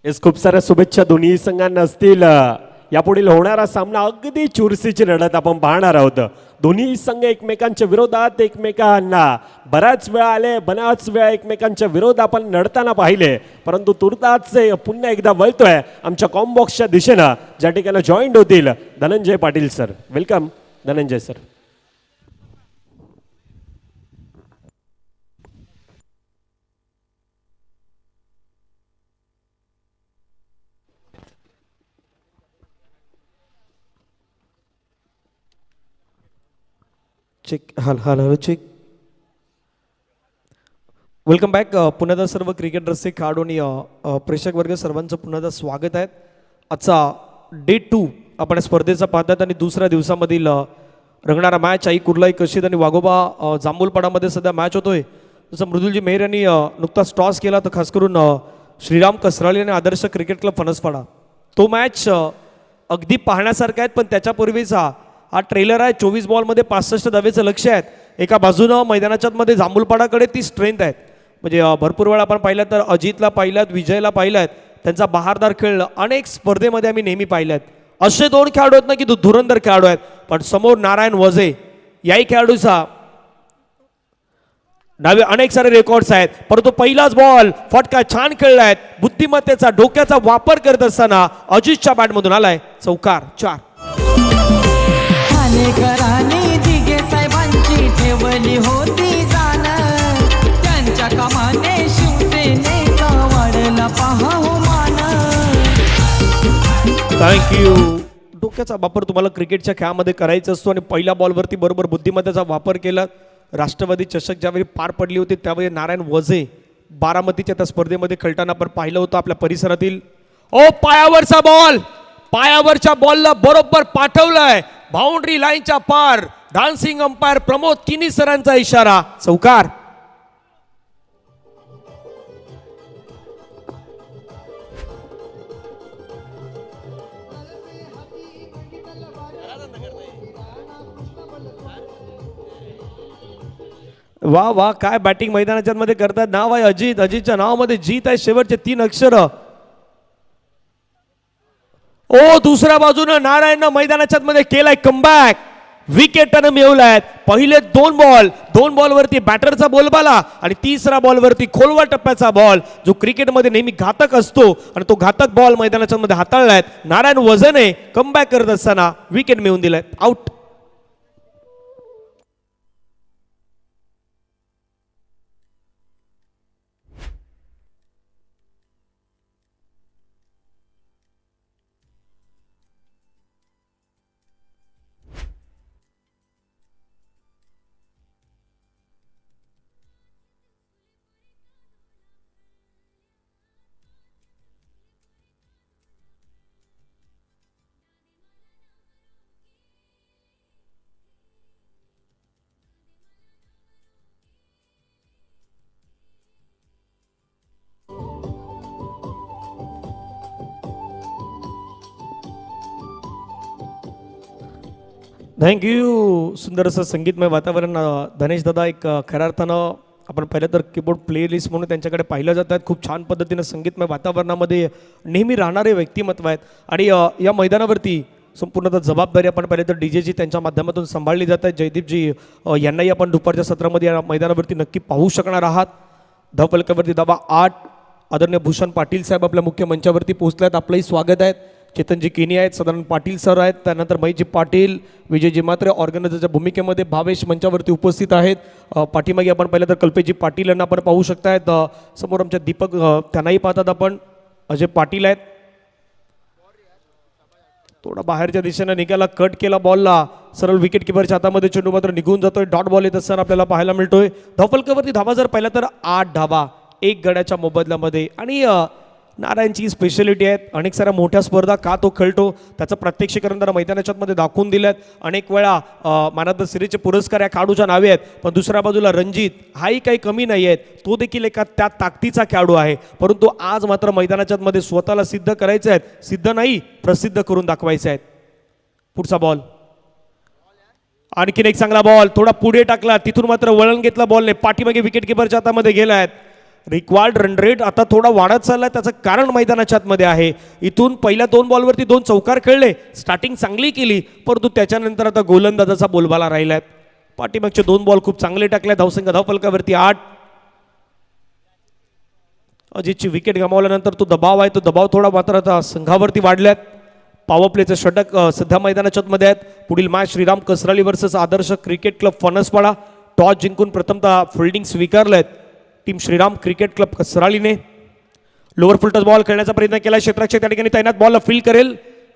येस, खूप साऱ्या शुभेच्छा दोन्ही संघांना असतील. यापुढील होणारा सामना अगदी चुरशीची लढत आपण पाहणार आहोत. दोन्ही संघ एकमेकांच्या विरोधात, एकमेकांना बऱ्याच वेळा एकमेकांच्या विरोध आपण लढताना पाहिले, परंतु तुर्ताच पुन्हा एकदा वळतोय आमच्या कॉम्बॉक्सच्या दिशेनं, ज्या ठिकाणी जॉईंट होतील Dhananjay Patil sir. Welcome Dhananjay sir. Check hello check. Welcome back. पुन्हा सर्व क्रिकेट रसिक खेळाडू आणि प्रेक्षक वर्ग सर्वांचं पुन्हा स्वागत आहे. आजचा डे 2 आपण स्पर्धेचा पाहतात आणि दुसऱ्या दिवसामधील रंगणारा मॅच आई कुर्लाई कशीद आणि वाघोबा जांभूलपाडामध्ये सध्या मॅच होतोय. जसं मृदुलजी मेहर यांनी नुकताच टॉस केला तर खास करून श्रीराम कसराळी आणि आदर्श क्रिकेट क्लब फणसपाडा तो मॅच अगदी पाहण्यासारखा आहे. पण त्याच्यापूर्वीचा हा ट्रेलर आहे. 24 बॉलमध्ये 65 धावेचं लक्ष आहेत. एका बाजूनं मैदानाच्या मध्ये जांभूलपाडाकडे ती स्ट्रेंथ आहेत. म्हणजे भरपूर वेळा आपण पाहिलं तर अजितला पाहिल्यात, विजयला पाहिल्यात, त्यांचा बहारदार खेळ अनेक स्पर्धेमध्ये आम्ही नेहमी पाहिल्यात. असे दोन खेळाडू आहेत ना की धुरंधर खेळाडू आहेत. पण समोर नारायण वझे याही खेळाडूचा नावे अनेक सारे रेकॉर्ड्स आहेत. परंतु पहिलाच बॉल फटका छान खेळलाय. बुद्धिमत्तेचा डोक्याचा वापर करत असताना अजितच्या बॅटमधून आलाय चौकार 4. ठाणेकरांनी दिघे साहेबांची ठेवली होती जाण, त्यांच्या कामाने शिवसेनेचा वाढला पहा हो मान. थँक्यू. डोक्याचा वापर तुम्हाला क्रिकेटच्या खेळामध्ये करायचा असतो आणि पहिल्या बॉलवरती बरोबर बुद्धिमत्तेचा वापर केला. राष्ट्रवादी चषक ज्यावेळी पार पडली होती त्यावेळी नारायण वझे बारामतीच्या त्या स्पर्धेमध्ये खेळताना आपण पाहिलं होतं आपल्या परिसरातील. पायावरचा बॉल, पायावरच्या बॉलला बरोबर पाठवलाय बाउंड्री लाईनच्या पार. डान्सिंग अंपायर प्रमोद किनी सरांचा इशारा चौकार. वा वा काय बॅटिंग मैदानाच्या मध्ये करतात. नाव आहे अजित, अजितच्या नावामध्ये जीत आहे शेवटचे 3 अक्षर. दुसऱ्या बाजूनं नारायणनं मैदानाच्या मध्ये केलाय कमबॅक. विकेटनं मिळवलाय. पहिले 2 बॉलवरती बॅटरचा बोलबाला आणि तिसरा बॉलवरती खोलवा टप्प्याचा बॉल जो क्रिकेटमध्ये नेहमी घातक असतो आणि तो घातक बॉल मैदानाच्या मध्ये हाताळलाय. नारायण वझेने कमबॅक करत असताना विकेट मिळवून दिलाय. आउट. थँक्यू. सुंदर असं संगीतमय वातावरण. धनेश दादा एक खऱ्या अर्थानं आपण पहिलं तर कीबोर्ड प्लेलिस्ट म्हणून त्यांच्याकडे पाहिलं जात आहेत. खूप छान पद्धतीनं संगीतमय वातावरणामध्ये नेहमी राहणारे व्यक्तिमत्व आहेत आणि या मैदानावरती संपूर्णतः जबाबदारी आपण पाहिलं तर डीजेची त्यांच्या माध्यमातून सांभाळली जात आहे. जयदीपजी यांनाही आपण दुपारच्या सत्रामध्ये या मैदानावरती नक्की पाहू शकणार आहात. धावफलकावरती धावा 8. आदरणीय भूषण पाटील साहेब आपल्या मुख्य मंचावरती पोहोचले आहेत. आपलंही स्वागत आहे. चेतनजी केनी आहेत, सदानंद पाटील सर आहेत, त्यानंतर महेशजी पाटील, विजयजी मात्रे ऑर्गनायझरच्या भूमिकेमध्ये भावेश मंचावरती उपस्थित आहेत. पाठीमागे आपण पाहिलं तर कल्पेशजी पाटील यांना आपण पाहू शकतायत. समोर आमच्या दीपक त्यांनाही पाहतात आपण. अजय पाटील आहेत. थोडा बाहेरच्या दिशेने निघाला, कट केला बॉलला, सरळ विकेट किपरच्या हातामध्ये चेंडू मात्र निघून जातोय. डॉट बॉल येत असताना आपल्याला पाहायला मिळतोय. धावफलकावरती धावा जर पाहिला तर 8 धावा 1 गड्याच्या मोबदल्यामध्ये. आणि नारायणची स्पेशालिटी आहेत. अनेक साऱ्या मोठ्या स्पर्धा का तो खेळतो त्याचं प्रत्यक्षीकरण त्याला मैदानाच्या मध्ये दाखवून दिल्यात. अनेक वेळा मॅन ऑफ द सिरीजचे पुरस्कार या खेळाडूच्या नावे आहेत. पण दुसऱ्या बाजूला रणजित हाही काही कमी नाही आहेत. तो देखील एका त्या ताकदीचा खेळाडू आहे. परंतु आज मात्र मैदानाच्या मध्ये स्वतःला सिद्ध करायचे आहेत. सिद्ध नाही, प्रसिद्ध करून दाखवायचे आहेत. पुढचा बॉल, आणखीन एक चांगला बॉल, थोडा पुढे टाकला, तिथून मात्र वळण घेतला बॉलने, पाठीमागे विकेट किपरच्या हातामध्ये गेलाय. रिक्वायर्ड रन रेट आता थोडा वाढत चाललाय. त्याचं कारण मैदानाच्या आतमध्ये आहे. इथून पहिल्या 2 बॉलवरती 2 चौकार खेळले, स्टार्टिंग चांगली केली, परंतु त्याच्यानंतर आता गोलंदाजाचा बोलबाला राहिलाय. पाठीमागचे 2 बॉल खूप चांगले टाकले. धावसंख्या धावफलकावरती 8. अजितची विकेट गमावल्यानंतर तो दबाव आहे, तो दबाव थोडा मात्र आता संघावरती वाढल्यात. पॉवर प्लेचे षटक सध्या मैदानाच्या मध्ये आहेत. पुढील match Shriram Kasarali versus Adarsh cricket club Phansapada. Toss जिंकून प्रथमतः फिल्डिंग स्वीकारलेत टीम श्रीराम क्रिकेट क्लब कसरालीने. लोअर फुलटस बॉल खेळण्याचा प्रयत्न केला. क्षेत्ररक्षक त्या ठिकाणी तैनात, बॉलला फील्ड करेल.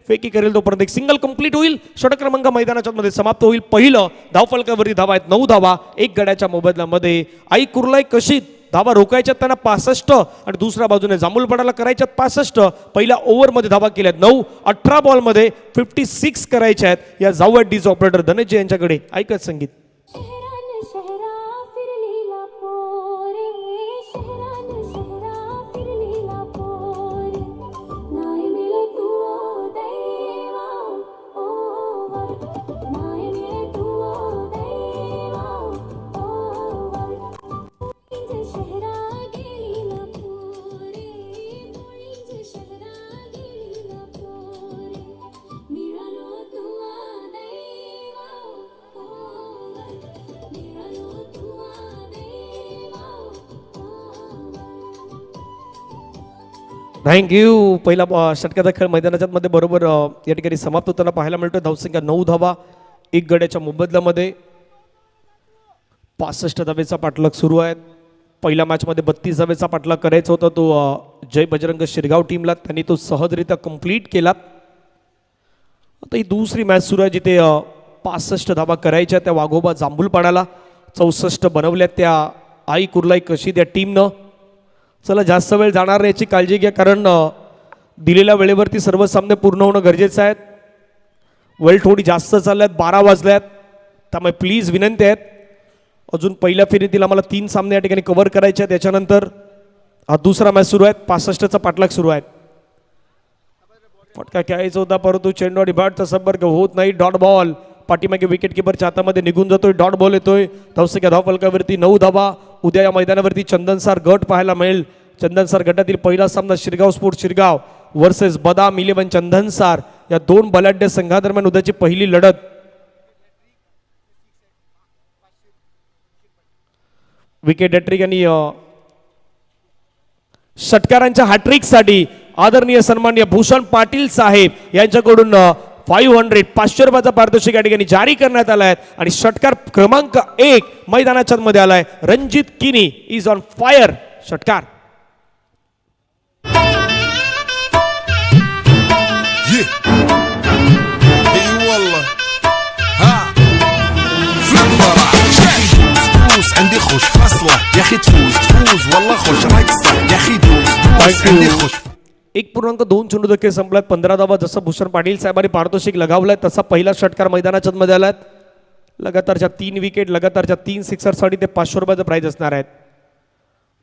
फेकी करेल तोपर्यंत एक सिंगल कंप्लीट होईल. षटक क्रमांक मैदानाच्या मध्ये समाप्त होईल. पहिलं धावफलकावरती धावा आहेत 9 धावा 1 गड्याच्या मोबदल्यामध्ये. आई कुर्लाई कशीत धावा रोखायच्यात त्यांना 65 आणि दुसऱ्या बाजूने जांभूलपाडाला करायच्यात 65. पहिल्या ओव्हरमध्ये धावा केल्यात 9. 18 बॉलमध्ये 56 करायच्या आहेत. या जाऊयात डीज ऑपरेटर धनंजय यांच्याकडे. ऐकत संगीत. शहरान शहरा फिरलीला पोरे शहरान शहरा फिरलीला पोरे नाही मिळे तू देवा ओ नाही मिळे तू देवा ओ शहरा गेलीला पोरे मुळीच शहरा गेलीला पोरे मिळालो तू देवा थँक्यू. पहिला षटकाचा खेळ मैदानाच्या मध्ये बरोबर या ठिकाणी समाप्त होताना पाहायला मिळतोय. धावसंख्या 9 धावा 1 गड्याच्या मोबदल्यामध्ये. 65 धावेचा पाठलाग सुरू आहे. पहिल्या मॅचमध्ये 32 धावेचा पाठलाग करायचा होता तो जय बजरंग शिरगाव टीमला. त्यांनी तो सहजरित्या कंप्लीट केला. आता ही दुसरी मॅच सुरू आहे जिथे 65 धावा करायच्या त्या वाघोबा जांभूलपाडाला. 64 बनवल्यात त्या आई कुर्लाई कशीत या टीमनं. चला जास्त वेळ जाणार नाही याची काळजी घ्या कारण दिलेल्या वेळेवरती सर्व सामने पूर्ण होणं गरजेचं आहे. वेळ थोडी जास्त चालल्यात 12 वाजल्यात त्यामुळे प्लीज विनंती आहेत. अजून पहिल्या फेरीतील आम्हाला 3 सामने या ठिकाणी कव्हर करायचे आहेत. त्याच्यानंतर हा दुसरा मॅच सुरू आहे. 65चा पाठलाग सुरू आहे. फटका खेळायचा होता परंतु चेंडू आणि बॅटचा संपर्क होत नाही. डॉट बॉल पाठीमागे विकेट किपरच्या हातामध्ये निघून जातोय. डॉट बॉल येतोय. धावसंख्या धावफलकावरती 9 धावा. उद्या या मैदानावरती चंदनसार गट पाहायला मिळेल. चंदनसार गटातील पहिला सामना शिरगाव स्पोर्ट शिरगाव वर्सेस बदाम 11 चंदनसार या 2 बलाढ्य संघादरम्यान उद्याची पहिली लढत. विकेट हॅट्रिक आणि षटकारांच्या हॅट्रिकसाठी आदरणीय सन्माननीय भूषण पाटील साहेब यांच्याकडून 500 रुपयाचा पारितोषिक या ठिकाणी जारी करण्यात आला आहे. आणि षटकार क्रमांक 1 मैदानाच्या मध्ये आलाय. रणजित किनी इज ऑन फायर. षटकार عندي خوش فصلة يا اخي تفوز والله خوش رقصة يا اخي دوس عندي خوش. 1.2 चेंडू देखील संपलात. 15 धावा. जसं भूषण पाटील साहेबांनी पारितोषिक लगावलाय तसा पहिला षटकार मैदानाच्या मध्ये आलाय. लगातारच्या 3 विकेट लगातारच्या 3 सिक्सरसाठी ते 500 रुपयाचं प्राइज असणार आहेत.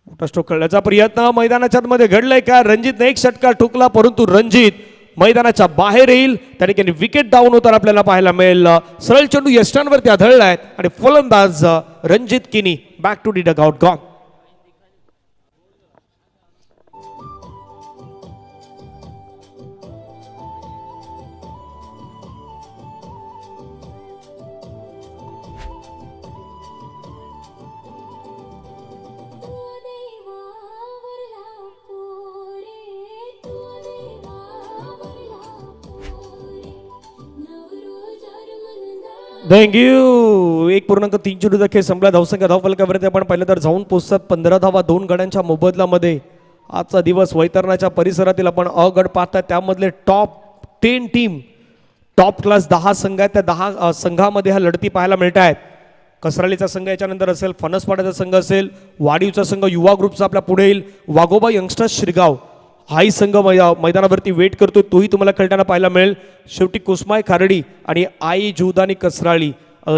मोठा स्ट्रोक खेळण्याचा प्रयत्न मैदानाच्या मध्ये घडलाय का. रणजितने एक षटकार ठोकला परंतु रणजित मैदानाच्या बाहेर येईल. त्या ठिकाणी विकेट डाऊन होताना आपल्याला पाहायला मिळेल. सरळ चेंडू यष्टांवरती आढळलाय आणि फलंदाज Ranjit Kini back to the dugout gone. Thank you. 1.3 चेंडू देखील संपला. धावसंख्या धावफलकावरती आपण पाहिलं तर जाऊन पोहोचतात 15 धावा 2 गड्यांच्या मोबदल्यामध्ये. आजचा दिवस वैतरणाच्या परिसरातील आपण अ गट पाहतात त्यामधले टॉप 10 टीम टॉप क्लास 10 संघ आहेत. त्या 10 संघामध्ये ह्या लढती पाहायला मिळत आहेत. कसरालीचा संघ याच्यानंतर असेल. फणसपाड्याचा संघ असेल. वाडीवचा संघ युवा ग्रुपचा आपल्या पुढे येईल. वाघोबा यंगस्टर्स शिरगाव हाही संघ मैदानावरती वेट करतोय तोही तुम्हाला खेळताना पाहायला मिळेल. शेवटी कुसमाय खारडी आणि आई जुदानी कसराळी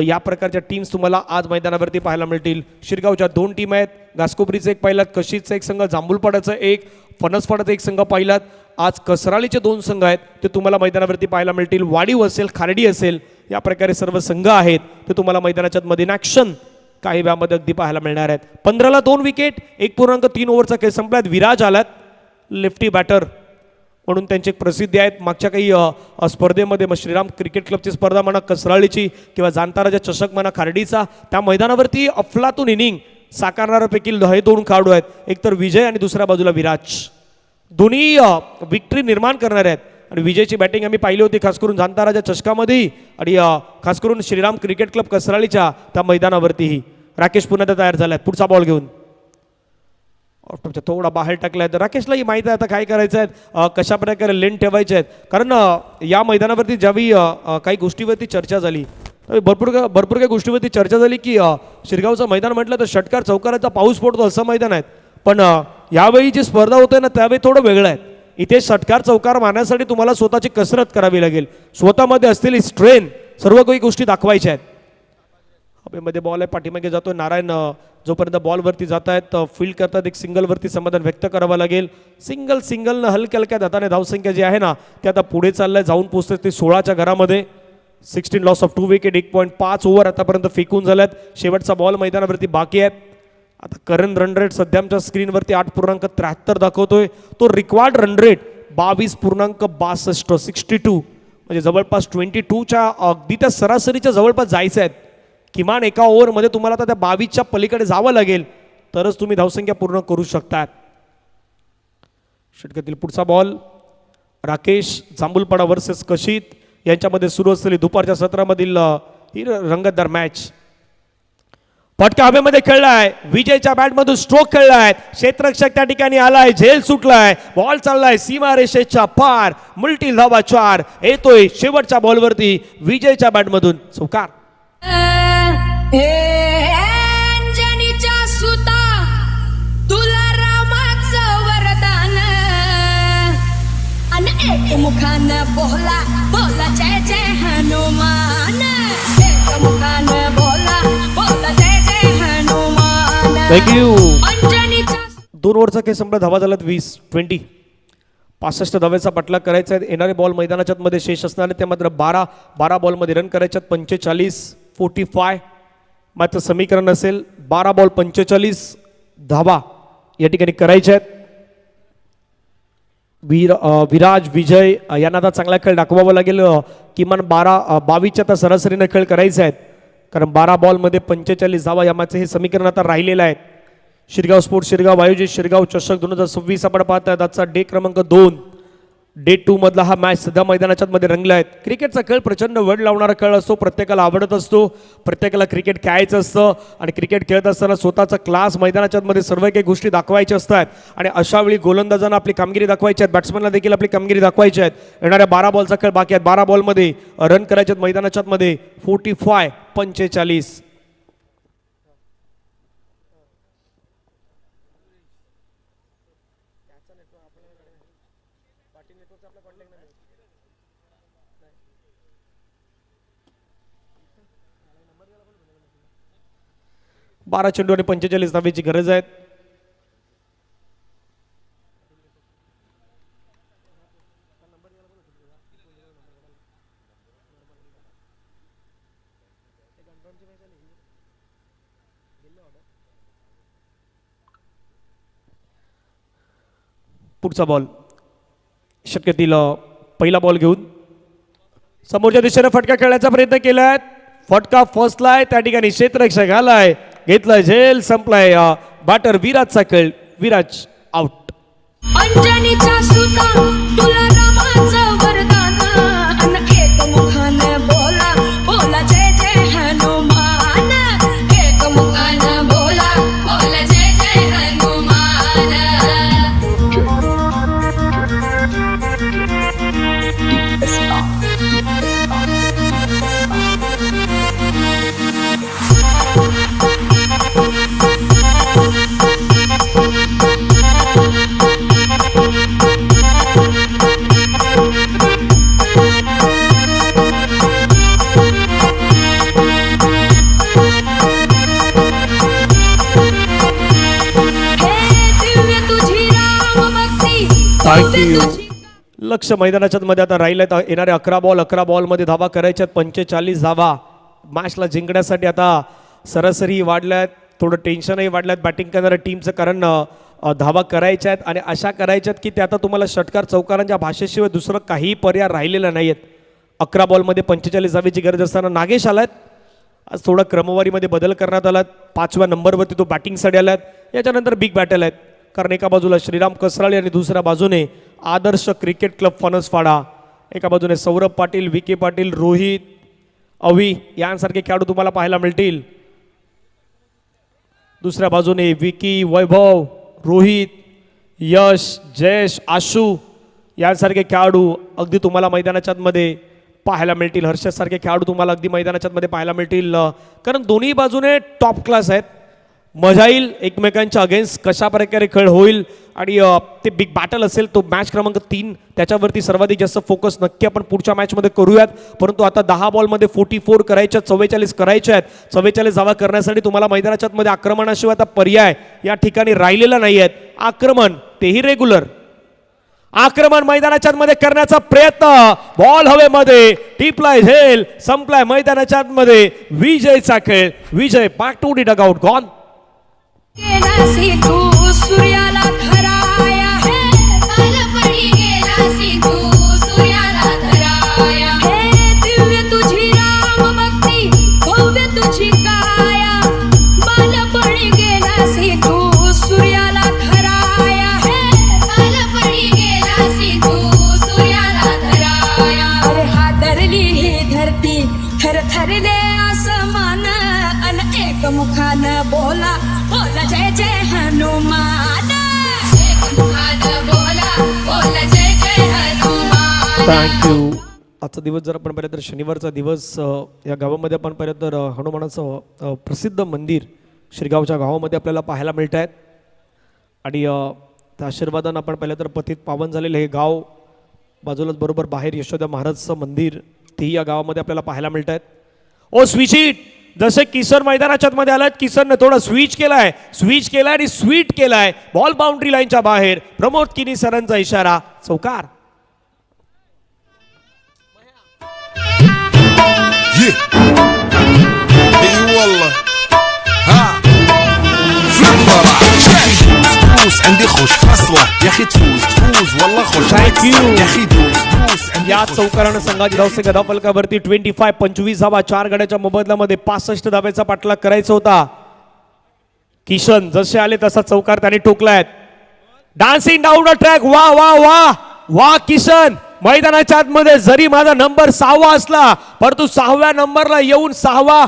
या प्रकारच्या टीम्स तुम्हाला आज मैदानावरती पाहायला मिळतील. शिरगावच्या 2 टीम आहेत. घासकोपरीचा एक पाहिलात. कशीचा एक संघ. जांभूलपाड्याचा एक. फणसपाड्याचा एक संघ पाहिलात. आज कसराळीचे 2 संघ आहेत ते तुम्हाला मैदानावरती पाहायला मिळतील. वाडीव असेल खारडी असेल या प्रकारे सर्व संघ आहेत ते तुम्हाला मैदानाच्या मध्ये ॲक्शन काही वेळामध्ये अगदी पाहायला मिळणार आहेत. 15ला 2 विकेट. 1.3 ओव्हरचा खेळ संपलात. विराज आलात लेफ्टी बॅटर म्हणून त्यांची एक प्रसिद्धी आहेत. मागच्या काही स्पर्धेमध्ये मग श्रीराम क्रिकेट क्लबची स्पर्धा म्हणा कसराळीची किंवा जाणताराजा चषक म्हणा खारडीचा त्या मैदानावरती अफलातून इनिंग साकारणाऱ्यापैकी हे 2 खेळाडू आहेत. एक तर विजय आणि दुसऱ्या बाजूला विराज. दोन्ही विक्ट्री निर्माण करणारे आहेत. आणि विजयची बॅटिंग आम्ही पाहिली होती खास करून जाणताराजा चषकामध्ये आणि खास करून श्रीराम क्रिकेट क्लब कसराळीच्या त्या मैदानावरतीही. राकेश पुन्हा तयार झाला आहे पुढचा बॉल घेऊन. ऑफटॉपच्या थोडा बाहेर टाकलाय. तर राकेशलाही माहीत आहे आता काय करायचं आहे, कशा प्रकारे लेन ठेवायचे आहेत. कारण या मैदानावरती ज्यावेळी काही गोष्टीवरती चर्चा झाली त्यावेळी भरपूर काही गोष्टीवरती चर्चा झाली की शिरगावचं मैदान म्हटलं तर षटकार चौकाराचा पाऊस पडतो असं मैदान आहे. पण यावेळी जी स्पर्धा होते ना त्यावेळी थोडं वेगळं आहे. इथे षटकार चौकार मारण्यासाठी तुम्हाला स्वतःची कसरत करावी लागेल, स्वतःमध्ये असलेली स्ट्रेन सर्व काही गोष्टी दाखवायच्या आहेत. हवेमध्ये बॉल आहे, पाठीमागे जातो नारायण. जोपर्यंत बॉलवरती जात आहेत फील्ड करतात, एक सिंगलवरती समाधान व्यक्त करावं लागेल. सिंगलनं हलक्या हलक्या हाताने धावसंख्या जी आहे ना ते आता पुढे चाललंय, जाऊन पोहोचते ते 16च्या घरामध्ये. 16 लॉस ऑफ 2 विकेट, 1.5 ओव्हर आतापर्यंत फेकून झाल्यात. शेवटचा बॉल मैदानावरती बाकी आहेत. आता करंट रन रेट सध्या आमच्या स्क्रीनवरती 8.73 दाखवतोय. तो रिक्वायर्ड रन रेट 22.62, 62 म्हणजे जवळपास 22च्या अगदी त्या सरासरीच्या जवळपास जायचं आहे. किमान एका ओव्हरमध्ये तुम्हाला आता त्या 22च्या पलीकडे जावं लागेल तरच तुम्ही धावसंख्या पूर्ण करू शकतात. षटकातील पुढचा बॉल राकेश जांभूलपाडा वर्सेस कशित यांच्यामध्ये सुरू असलेली दुपारच्या सत्रामधील ही रंगतदार मॅच. फटका हवेमध्ये खेळलाय, विजयच्या बॅटमधून स्ट्रोक खेळलाय, क्षेत्ररक्षक त्या ठिकाणी आलाय, झेल सुटलाय, बॉल चाललाय सीमा रेषेच्या पार, मल्टी धावा 4 येतोय शेवटच्या बॉलवरती विजयच्या बॅटमधून चौकार. अंजनीच्या सुता तुला रामाचं वरदान आणि एक मुखानं बोला बोला जय जय हनुमान, एक मुखानं बोला बोला जय जय हनुमान. थँक्यू. अंजनीच्या 2 ओव्हरचा खेळ संपला, धावा झाल्यात 20 65 धाव्याचा पाठलाग करायचा आहे. येणारे बॉल मैदानाच्या मध्ये शेष असणार आहे ते मात्र 12 बॉलमध्ये रन करायच्यात. 45 मात्र समीकरण असेल 12 बॉल 45 धावा या ठिकाणी करायच्या आहेत. विराज विजय यांना आता चांगला खेळ दाखवावा लागेल. किमान 22च्या आता सरासरीनं खेळ करायचे आहेत कारण 12 बॉलमध्ये 45 धावा या मॅचचं हे समीकरण आता राहिलेलं आहे. शिरगाव स्पोर्ट्स शिरगाव आयोजित शिरगाव चषक 2026 आपण पाहतात. आजचा डे क्रमांक 2 डे 2 मधला हा मॅच सध्या मैदानाच्या मध्ये रंगला आहे. क्रिकेटचा खेळ प्रचंड वेळ लावणारा खेळ असतो, प्रत्येकाला आवडत असतो, प्रत्येकाला क्रिकेट खेळायचं असतं आणि क्रिकेट खेळत असताना स्वतःचा क्लास मैदानाच्या मध्ये सर्व काही गोष्टी दाखवायच्या असतात आणि अशा वेळी गोलंदाजांना आपली कामगिरी दाखवायची आहे, बॅट्समॅनला देखील आपली कामगिरी दाखवायची आहे. येणाऱ्या 12 बॉलचा खेळ बाकी आहेत. 12 बॉलमध्ये रन करायचे आहेत मैदानाच्या मध्ये 45. बारा चेंडू आणि 45 धावेची गरज आहे. पुढचा बॉल शक्यतील पहिला बॉल घेऊन समोरच्या दिशेने फटका खेळण्याचा प्रयत्न केलाय. फटका फसलाय, त्या ठिकाणी क्षेत्ररक्षक आलाय, घेतलाय झेल, संपलाय. बॅटर विराजचा खेळ, विराज आउट. अंजनीच्या सुता तुला रामाचं वरदान आणि एक मुखानं बोला बोला जय जय हनुमान, एक मुखानं बोला बोला जय जय हनुमान. लक्ष मैदानाच्या मध्ये आता राहिलेत. येणारे 11 बॉलमध्ये धावा करायच्यात. 45 धावा मॅचला जिंकण्यासाठी आता सरासरी वाढल्यात, थोडं टेन्शनही वाढल्यात बॅटिंग करणाऱ्या टीमचं, कारण धावा करायच्या आहेत आणि अशा करायच्यात की ते आता तुम्हाला षटकार चौकारांच्या भाषेशिवाय दुसरं काही पर्याय राहिलेलं नाही आहेत. 11 बॉलमध्ये 45 धावेची गरज असताना नागेश आलात. आज थोडा क्रमवारीमध्ये बदल करण्यात आला. 5व्या नंबरवरती तो बॅटिंगसाठी आलात. याच्यानंतर बिग बॅटल आहेत, कारण एका बाजूला श्रीराम कसराळे आणि दुसऱ्या बाजूने आदर्श क्रिकेट क्लब फणसपाडा. एका बाजूने सौरभ पाटील, विके पाटील, रोहित, अवी यांसारखे खेळाडू तुम्हाला पाहायला मिळतील. दुसऱ्या बाजूने विकी, वैभव, रोहित, यश, जयेश, आशू यांसारखे खेळाडू अगदी तुम्हाला मैदानाच्या आतमध्ये पाहायला मिळतील. हर्षदसारखे खेळाडू तुम्हाला अगदी मैदानाच्या आतमध्ये पाहायला मिळतील, कारण दोन्ही बाजूने टॉप क्लास आहेत. मजा येईल एकमेकांच्या अगेन्स्ट कशा प्रकारे खेळ होईल आणि ते बिग बॅटल असेल तो मॅच क्रमांक 3 त्याच्यावरती सर्वाधिक जास्त फोकस नक्की आपण पुढच्या मॅचमध्ये करूयात. परंतु आता 10 बॉलमध्ये 44 करायच्या, 44 करायच्या आहेत. 44 धावा करण्यासाठी तुम्हाला मैदानाच्या आतमध्ये आक्रमणाशिवाय आता पर्याय या ठिकाणी राहिलेला नाही आहेत. आक्रमण तेही रेग्युलर आक्रमण मैदानाच्या आतमध्ये करण्याचा प्रयत्न, बॉल हवेमध्ये, टिपलाय झेल, संपलाय मैदानाच्या आतमध्ये. विजयचा खेळ, Vijay back to the dugout gone. गेलासी तू सूर्याला धराया है काल पडी गेलासी तू सूर्याला धराया हे दिव्य तुझी राम भक्ती भव्य तुझी काया बाल पडी गेलासी तू सूर्याला धराया है काल पडी गेलासी तू सूर्याला धराया अरे हादरली ही धरती थरथरले आसमान अन एक मुखानं बोला बोला जय जय हनुमान एक मुखानं बोला बोला जय जय हनुमान. थँक्यू. आजचा दिवस जर आपण पाहिलं तर शनिवारचा दिवस, या गावामध्ये आपण पाहिलं तर हनुमानाचं प्रसिद्ध मंदिर श्रीगावच्या गावामध्ये आपल्याला पाहायला मिळत आहेत. आणि त्या आशीर्वादानं आपण पाहिलं तर पतित पावन झालेलं हे गाव, बाजूलाच बरोबर बाहेर यशोदा महाराजचं मंदिर तेही या गावामध्ये आपल्याला पाहायला मिळत आहेत. ओ स्विचिट, जसे किसन मैदानाच्या मध्ये आलात, किसनने थोडा स्विच केलाय आणि स्वीट केलाय. बॉल बाउंड्री लाईनच्या बाहेर. प्रमोद किनी सरांचा इशारा, चौकार. تفوز عندي خوش فصلة يا اخي تفوز والله خوش يا اخي دوس या चौकारानं संघाची धावसंख्या धावफलकावरती 25 धावा, 4 गड्याच्या मोबदल्यामध्ये 65 धाब्याचा पाठलाग करायचा होता. किशन जसे आले तसा चौकार त्याने ठोकलाय. Dancing down the track. वा वा वा वा किशन, मैदानाच्या आतमध्ये जरी माझा नंबर 6वा असला परंतु 6व्या नंबरला येऊन 6वा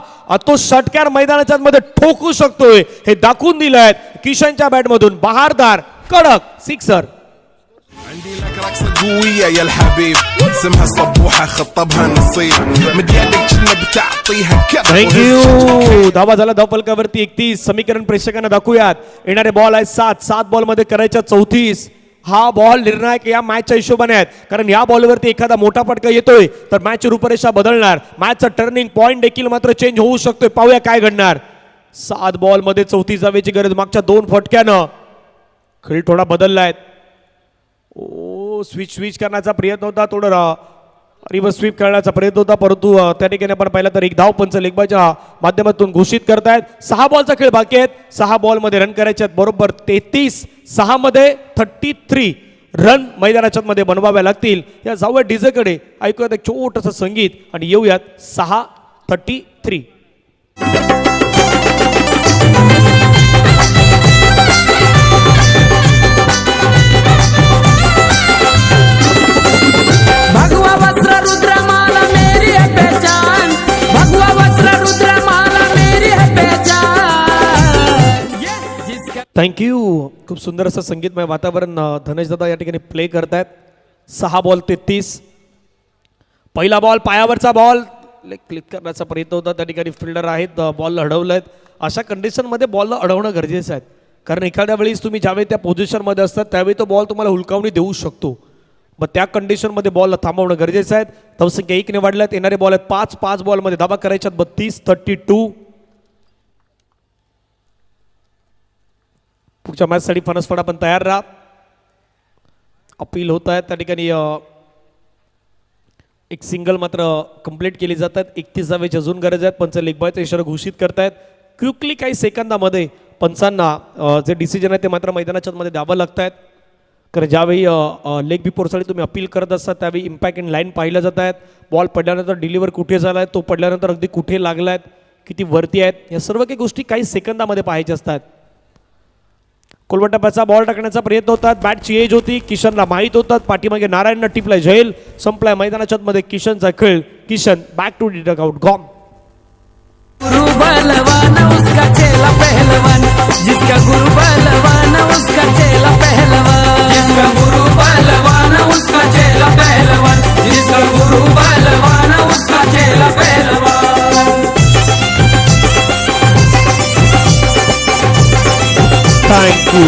तो षटकार मैदानाच्या आतमध्ये ठोकू शकतोय हे दाखवून दिलंय किशनच्या बॅटमधून. बहारदार कडक सिक्सर. عندي لك رقصة قوية يا الحبيب اسمها صبوحة خطبها نصيب مديادك كنا بتعطيها كذا थँक्यू. धावा झाला धावफलकावरती 31. समीकरण प्रेक्षकांना दाखवूयात. येणारे बॉल आहेत 7 बॉल मध्ये करायच्या 34. हा बॉल निर्णायक या मॅचच्या हिशोबाने आहेत, कारण या बॉलवरती एखादा मोठा फटका येतोय तर मॅचची रूपरेषा बदलणार. मॅचचा टर्निंग पॉइंट देखील मात्र चेंज होऊ शकतोय. पाहूया काय घडणार. 7 बॉल मध्ये 34 धावेची गरज. मागच्या 2 फटक्यानं खेळ थोडा बदललाय. ओ स्विच करण्याचा प्रयत्न होता, थोडं रिव्हर्स स्वीप करण्याचा प्रयत्न होता, परंतु त्या ठिकाणी आपण पाहिलं तर एक धाव पंच लेगबाच्या माध्यमातून घोषित करतायत. 6 बॉलचा खेळ बाकी आहेत. 6 बॉलमध्ये रन करायचे आहेत बरोबर 33. 6 मध्ये 33 रन मैदानाच्या मध्ये बनवाव्या लागतील. या जाऊया डीजेकडे, ऐकूयात एक छोटंसं संगीत आणि येऊयात 6:33. भगवा वस्त्र रुद्रमाला मेरी है पहचान, भगवा वस्त्र रुद्रमाला मेरी है पहचान. थँक्यू. खूप सुंदर असं संगीतमय वातावरण धनेश दादा या ठिकाणी प्ले करतायत. 6 बॉल 33. पहिला बॉल पायावरचा बॉल क्लिक करण्याचा प्रयत्न होता, त्या ठिकाणी फिल्डर आहेत, बॉल अडवलेत. अशा कंडिशनमध्ये बॉलला अडवणं गरजेचं आहे, कारण एखाद्या वेळेस तुम्ही ज्यावेळी त्या पोझिशनमध्ये असतात त्यावेळी तो बॉल तुम्हाला हुलकावणी देऊ शकतो. मग त्या कंडिशनमध्ये बॉलला थांबवणं गरजेचं आहे. धावसंख्या 1 ने वाढल्यात. येणारे बॉल आहेत 5 बॉलमध्ये धावा करायच्यात 32-32. पुढच्या मॅचसाठी फणसफळ आपण तयार राहा. अपील होत आहेत त्या ठिकाणी. एक सिंगल मात्र कंप्लीट केली जातात. 31 धावेची अजून गरज आहेत. पंच लेगबायचा इशारा घोषित करतायत. क्विकली काही सेकंदामध्ये पंचांना जे डिसिजन आहे ते मात्र मैदानाच्या मध्ये द्यावं लागत आहेत, कारण ज्यावेळी लेग बिफोरसाठी तुम्ही अपील करत असतात त्यावेळी इम्पॅक्ट इन लाईन पाहिल्या जात आहेत. बॉल पडल्यानंतर डिलिव्हर कुठे झाला आहे, तो पडल्यानंतर अगदी कुठे लागला आहे, किती वरती आहेत, या सर्व काही गोष्टी काही सेकंदामध्ये पाहायच्या असतात. कोलवटप्प्याचा बॉल टाकण्याचा प्रयत्न होतात. बॅटची एज होती, किशनला माहीत होतात. पाठीमागे नारायणनं टिपलाय झेल. संपलाय मैदानाच्या मध्ये किशनचा खेळ. Kishan back to the dugout gone. गुरु बलवान उसका चेला पहलवान, जिसका गुरु बलवान उसका चेला पहलवान, जिसका गुरु बलवान उसका चेला पहलवान, जिसका गुरु बलवान उसका चेला पहलवान. थँक्यू.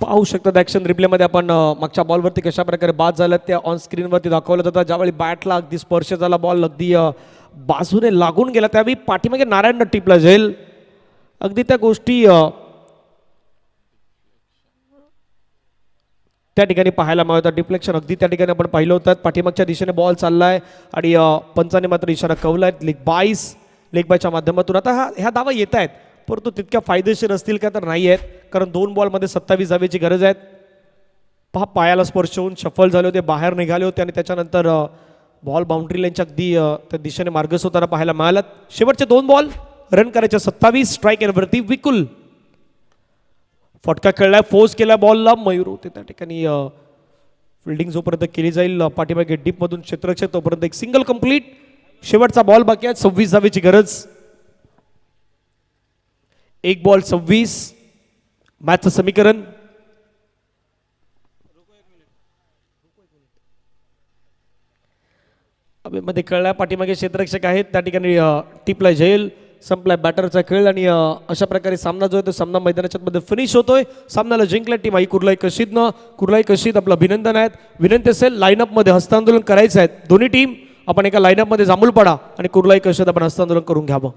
पाहू शकतात ॲक्शन रिप्लेमध्ये आपण मागच्या बॉलवरती कशा प्रकारे बाद झाल्यात त्या ऑन स्क्रीनवरती दाखवलं जातं. ज्यावेळी बॅटला अगदी स्पर्श झाला, बॉल अगदी बाजूने लागून गेला, त्यावेळी पाठीमागे नारायण टिपला जाईल. अगदी त्या गोष्टी त्या ठिकाणी पाहायला मिळतात. डिफ्लेक्शन अगदी त्या ठिकाणी आपण पाहिलं होतं. पाठीमागच्या दिशेने बॉल चाललाय आणि पंचाने मात्र इशारा कवलाय लेग बायच्या माध्यमातून. आता ह्या धावा येत आहेत, परंतु तितक्या फायदेशीर असतील का तर नाही आहेत, कारण 2 बॉलमध्ये 27 धावेची गरज आहे. पहा, पायाला स्पर्श होऊन शफल झाले होते, बाहेर निघाले होते आणि त्याच्यानंतर बॉल बाउंड्री लाईनच्या अगदी त्या दिशेने मार्गस्थ होताना पाहायला मिळालात. शेवटचे 2 बॉल रन करायचे 27. स्ट्राईक एनवरती विकुल फटका खेळलाय, फोर्स केला बॉलला. मयूर होते त्या ठिकाणी. फिल्डिंग जोपर्यंत केली जाईल पाठीमागे डीपमधून क्षेत्ररक्षक, तोपर्यंत एक सिंगल कंप्लीट. शेवटचा बॉल बाकी आहे, 26 धावेची गरज. 1 बॉल 26. मॅचचं समीकरण मध्ये कळलाय. पाठीमागे क्षेत्ररक्षक आहेत त्या ठिकाणी. टिपला झेल, संपलाय बॅटरचा खेळ आणि अशा प्रकारे सामना जो आहे तो सामना मैदानाच्या मध्ये फिनिश होतोय. सामन्याला जिंकला टीम आई कुर्लाई कशीदनं. कुर्लाई कशीद आपलं अभिनंदन आहेत. विनंती असेल लाईनअपमध्ये हस्तांदोलन करायचं आहे. दोन्ही टीम आपण एका लाईनअपमध्ये जांभूळ पडा आणि कुर्लाई कशीद आपण हस्तांदोलन करून घ्यावं.